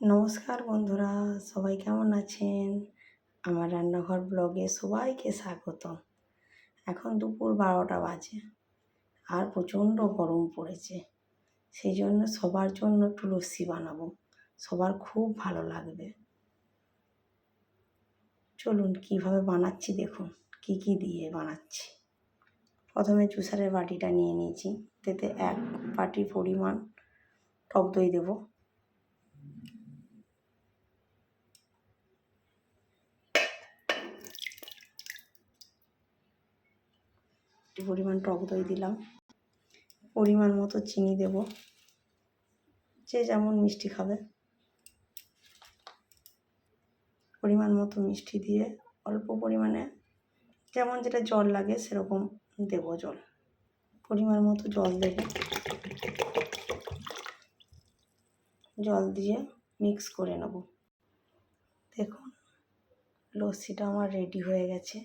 নমস্কার বন্ধুরা, সবাই কেমন আছেন? আমার রান্নাঘর ব্লগে সবাইকে স্বাগতম। এখন দুপুর 12টা বাজে আর প্রচণ্ড গরম পড়েছে। সেই জন্য সবার জন্য একটু লস্যি বানাবো, সবার খুব ভালো লাগবে। চলুন কীভাবে বানাচ্ছি দেখুন, কি দিয়ে বানাচ্ছি। প্রথমে জুসারের বাটিটা নিয়ে নিয়েছি, তাতে 1 বাটি পরিমাণ টক দই দেবো। পরিমাণ টক দই দিলাম, পরিমাণ মতো চিনি দেব, যে যেমন মিষ্টি খাবে। পরিমাণ মতো মিষ্টি দিয়ে অল্প পরিমাণে যেমন যেটা জল লাগে সেরকম দেব জল। পরিমাণ মতো জল দেব, জল দিয়ে মিক্স করে নেব। দেখুন লস্যিটা আমার রেডি হয়ে গেছে।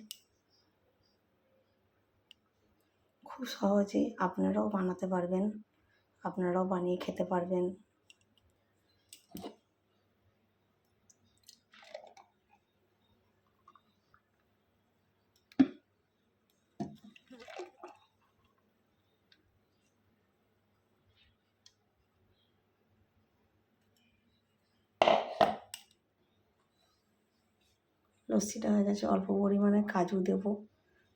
খুব সহজেই আপনারাও বানাতে পারবেন, আপনারাও বানিয়ে খেতে পারবেন। লস্যিটা হয়ে গেছে, অল্প পরিমাণে কাজু দেব,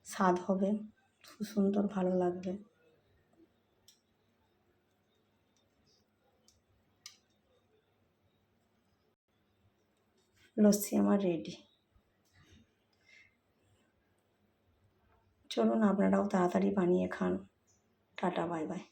স্বাদ হবে খুব সুন্দর, ভালো লাগবে। লস্যি আমার রেডি। চলুন আপনারাও তাড়াতাড়ি বানিয়ে খান। Tata, bye bye.